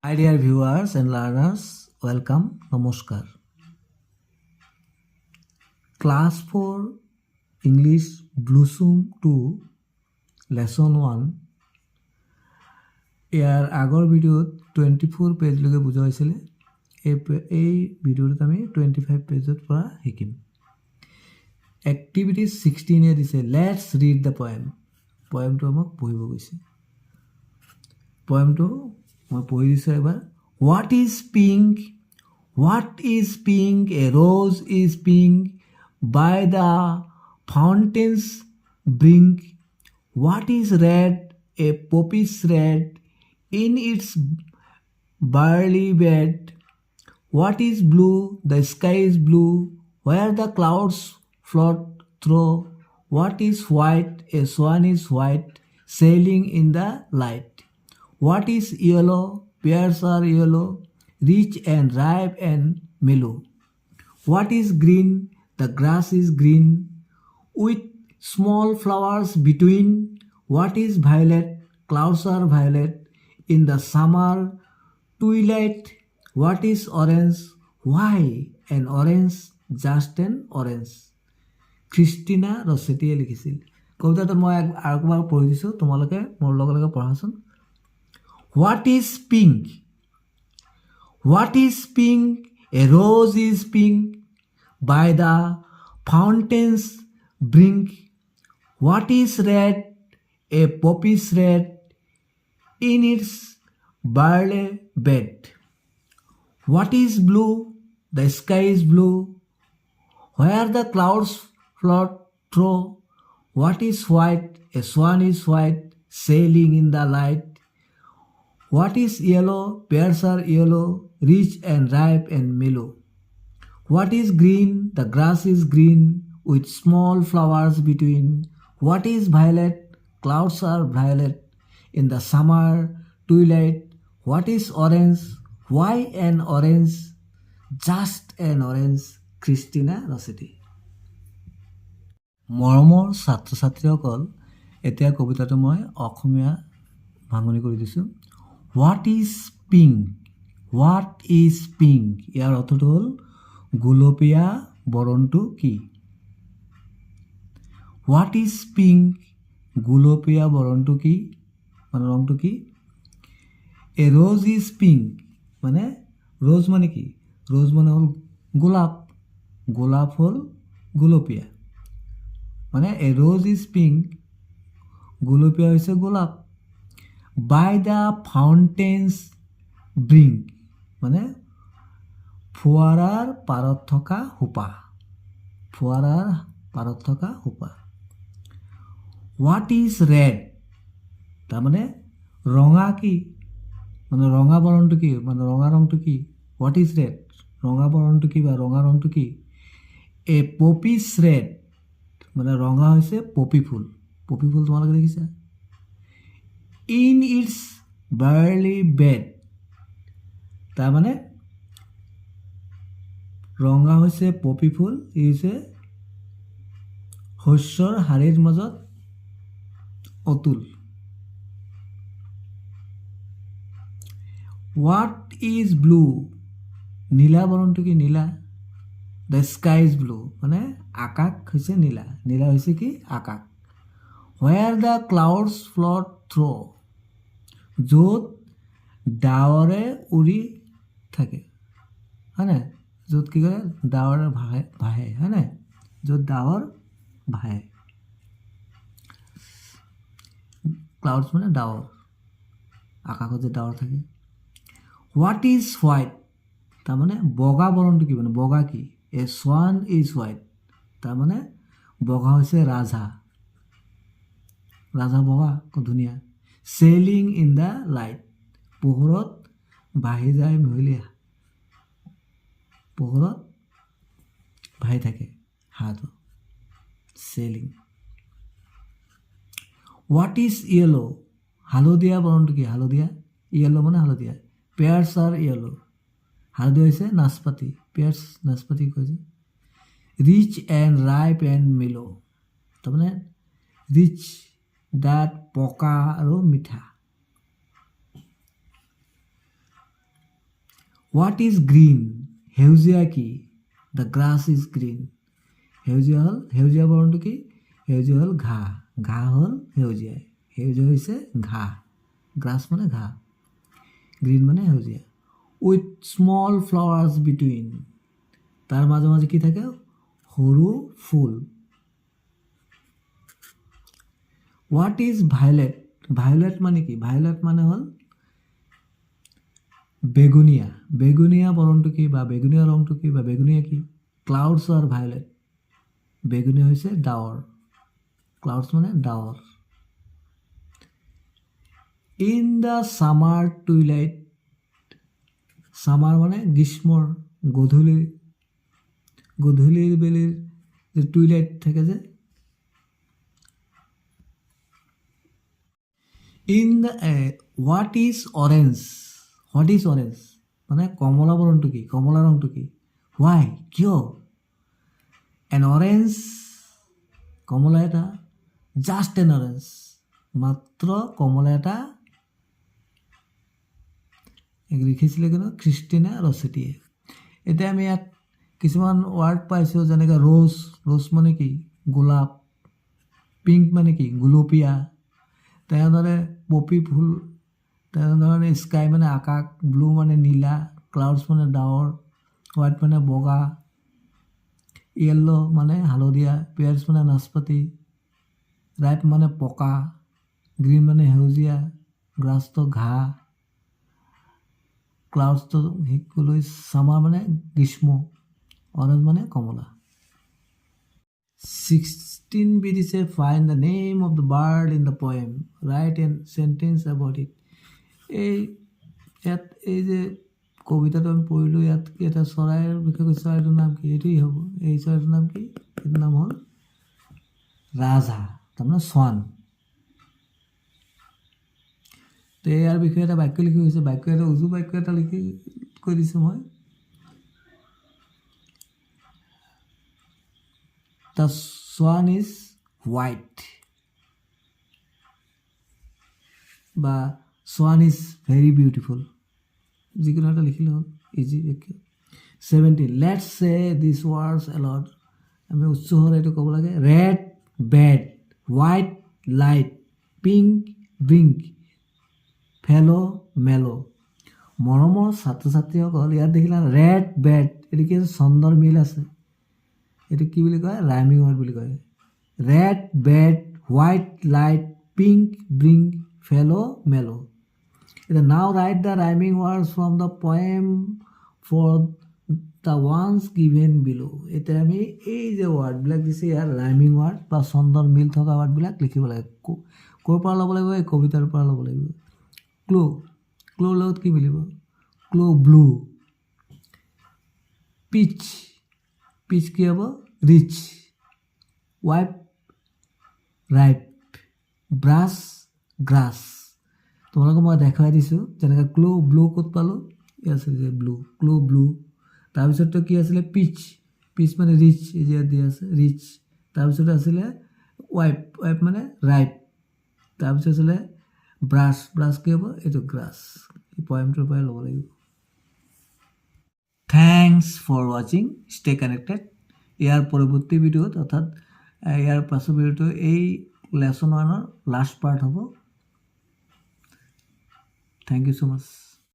Hi dear viewers and learners, welcome, নমস্কাৰ। Class 4 English Blossom 2 Lesson 1 ইয়াৰ আগৰ ভিডিঅ'ত 24 পেজলৈকে বুজোৱা হৈছিলে। এই ভিডিঅ'টোত আমি 25 পেজৰ পৰা শিকিম। এক্টিভিটি 16 দিছে, লেটছ ৰিড দ্য পয়েম। পয়েমটো আমাক পঢ়িব কৈছে। পয়েমটো মই পঢ়ি দিছোঁ এবাৰ। What is pink? What is pink? A rose is pink by the fountain's brink. What is red? A poppy is red in its barley bed. What is blue? The sky is blue where the clouds float through. What is white? A swan is white sailing in the light. What is yellow? Pears are yellow, rich and ripe and mellow. What is green? The grass is green with small flowers between. What is violet? Clouds are violet in the summer twilight. What is orange? Why an orange? Just an orange. Christina ৰছেটিয়ে লিখিছিল। কবিতাটো মই আৰু একবাৰ পঢ়ি দিছোঁ, তোমালোকে মোৰ লগে লগে পঢ়াচোন। What is pink? What is pink? A rose is pink by the fountain's brink. What is red? A poppy is red in its barley bed. What is blue? The sky is blue where the clouds float through. What is white? A swan is white sailing in the light. What is yellow? Pears are yellow, rich and ripe and mellow. What is green? The grass is green with small flowers between. What is violet? Clouds are violet in the summer twilight. What is orange? Why an orange? Just an orange. Christina Rossetti. মৰমৰ ছাত্ৰ ছাত্ৰীসকল, এতিয়া কবিতাটো মই অসমীয়া ভাঙনি কৰি দিছোঁ। What is pink? What is pink? ইয়াৰ অৰ্থটো হ'ল গোলপীয়া বৰণটো কি? What is pink? গোলপীয়া বৰণটো কি, মানে ৰংটো কি? এ ৰ'জ ইজ পিংক, মানে ৰ'জ মানে কি? ৰ'জ মানে হ'ল গোলাপ, গোলাপ হ'ল গোলপীয়া, মানে এ ৰ'জ ইজ পিংক, গোলপীয়া হৈছে গোলাপ। বাই দ্য ফাউণ্টেইনছ ব্ৰিংক, মানে ফোৱাৰাৰ পাৰত থকা সোপা, ফোৱাৰাৰ পাৰত থকা সোপা। What is red? তাৰমানে ৰঙা কি, মানে ৰঙা বৰণটো কি, মানে ৰঙা ৰংটো কি? What is red? ৰঙা বৰণটো কি বা ৰঙা ৰংটো কি? এ পপি ইজ ৰেড, মানে ৰঙা হৈছে পপি ফুল। পপি ফুল তোমালোকে দেখিছা? ইন ইটছ বাৰ্লি বেড, তাৰমানে ৰঙা হৈছে পপি ফুল, ই হৈছে শস্যৰ শাৰীৰ মাজত অতুল। What is blue? নীলা বৰণটো কি? নীলা। দ্য স্কাই ইজ ব্লু, মানে আকাশ হৈছে নীলা, নীলা হৈছে কি? আকাশ। Where the clouds float through, য'ত ডাৱৰে উৰি থাকে, হয়নে? য'ত কি কৰে? ডাৱৰ ভাহে, হয়নে? য'ত ডাৱৰ ভাহে, ক্লাউডছ মানে ডাৱৰ, আকাশত যে ডাৱৰ থাকে। What is white? তাৰমানে বগা বৰণটো কি, মানে বগা কি? এ সোৱান ইজ হোৱাইট, তাৰমানে বগা হৈছে ৰাজহাঁহ, ৰাজহাঁহ বগা, খুব ধুনীয়া। চেইলিং ইন দ্য লাইট, পোহৰত ভাহি যায় মিহলি, পোহৰত ভাহি থাকে হাঁহটো, চেইলিং। What is yellow? হালধীয়া বৰণটো কি? হালধীয়া, য়েল্লো মানে হালধীয়া। পেয়াৰ্ছ আৰ য়েল্লো, হালধীয়া হৈছে নাচপতি, পেয়াৰ্ছ নাচপতি কৈছে। ৰিচ এণ্ড ৰাইপ এণ্ড মেলো, তাৰমানে ৰিচ ডাঠ, পকা আৰু মিঠা। হোৱাট ইজ গ্ৰীণ সেউজীয়া কি দ্য গ্ৰাছ ইজ গ্ৰীণ সেউজীয়া বৰণটো কি সেউজীয়া হ'ল ঘাঁহ ঘাঁহ হ'ল সেউজীয়া হৈছে ঘাঁহ গ্ৰাছ মানে ঘাঁহ গ্ৰীণ মানে সেউজীয়া উইথ স্মল ফ্লাৱাৰ্ছ বিটুইন তাৰ মাজে মাজে কি থাকে সৰু ফুল হোৱাট ইজ ভায়োলেট মানে কি ভায়োলেট মানে হ'ল বেগুনীয়া বৰণটো কি বা বেগুনীয়া ৰংটো কি বা বেগুনীয়া কি ক্লাউডছ আৰ ভায়োলেট বেগুনীয়া হৈছে ডাৱৰ ক্লাউডছ মানে ডাৱৰ in the summer twilight summer মানে গ্ৰীষ্মৰ গধূলিৰ বেলিৰ যে টুইলাইট থাকে যে in the what is orange মানে কমলা বৰণটো কি কমলা ৰংটো কি হোৱাই কিয় এন অৰেঞ্জ কমলা এটা জাষ্ট এন অৰেঞ্জ মাত্ৰ কমলা এটা লিখিছিলে কিন্তু খ্ৰীষ্টিনা ৰছেটিয়ে এতিয়া আমি ইয়াত কিছুমান ৱাৰ্ড পাইছোঁ যেনেকৈ ৰ'জ মানে কি গোলাপ পিংক মানে কি গুলপীয়া তেনেদৰে পপি ফুল তেনেধৰণে স্কাই মানে আকাশ ব্লু মানে নীলা ক্লাউডছ মানে ডাৱৰ হোৱাইট মানে বগা য়েল্ল' মানে হালধীয়া পিয়াৰ্ছ মানে নাচপতি ৰাইপ মানে পকা গ্ৰীণ মানে সেউজীয়া গ্ৰাছটো ঘাঁহ ক্লাউডছটো শিকিবলৈ ছামাৰ মানে গ্ৰীষ্ম অৰেঞ্জ মানে কমলা 16b দিছে find the name of the bird in the poem right N sentence about it ইয়াত এই যে কবিতাটো আমি পঢ়িলোঁ ইয়াত এটা চৰাইৰ বিষয়ে কৈছে চৰাইটোৰ নাম কি এইটোৱেই হ'ব এই চৰাইটোৰ নাম কি এইটোৰ নাম হ'ল ৰাজহাঁহ তাৰমানে চোৱান তো ইয়াৰ বিষয়ে এটা বাক্য লিখি গৈছে বাক্য এটা উজু বাক্য এটা লিখি কৈ দিছোঁ মই দ্য চোৱান ইজ হোৱাইট বা চোৱান ইজ ভেৰি বিউটিফুল যিকোনো এটা লিখিলে হ'ল ইজি বাক্য 17 লেটছ চে দিছ ৱাৰ্ডছ এল'ড আমি উচ্চ হ'লে এইটো ক'ব লাগে red bed white light pink drink fellow' mellow' মৰমৰ ছাত্ৰ ছাত্ৰীসকল ইয়াত দেখিলা ৰেড বেড এইটো কি আছে চন্দৰ মিল আছে এইটো কি বুলি কয় ৰাইমিং ৱাৰ্ড বুলি কয় red bed white light pink drink fellow' mellow' এতিয়া now write the rhyming words from the poem for the ones given below' এতিয়া আমি এই যে ৱাৰ্ডবিলাক দিছে ইয়াৰ ৰাইমিং ৱাৰ্ড বা চন্দৰ মিল থকা ৱাৰ্ডবিলাক লিখিব লাগে ক'ৰ পৰা ল'ব লাগিব এই কবিতাৰ পৰা ল'ব লাগিব ক্ল'ৰ লগত কি মিলিব ক্ল' ব্লু পিচ কি হ'ব rich wipe ripe brush grass তোমালোকক মই দেখুৱাই দিছোঁ যেনেকৈ ব্লু ক'ত পালোঁ ইয়াত আছিলে ক্ল' ব্লু তাৰপিছততো কি আছিলে পিচ মানে ৰিচ এই যে দিয়া আছে ৰিচ তাৰপিছত আছিলে ৱাইপ মানে ৰাইপ তাৰপিছত আছিলে ব্ৰাছ কি হ'ব এইটো গ্ৰাছ এই পয়েমটোৰ পৰাই ল'ব লাগিব থেংকছ ফৰ ৱাচিং ষ্টে কানেক্টেড ইয়াৰ পৰৱৰ্তী ভিডিঅ'ত অৰ্থাৎ ইয়াৰ পাছৰ ভিডিঅ'টো এই লেচন 1ৰ লাষ্ট পাৰ্ট হ'ব থেংক ইউ ছ' মাছ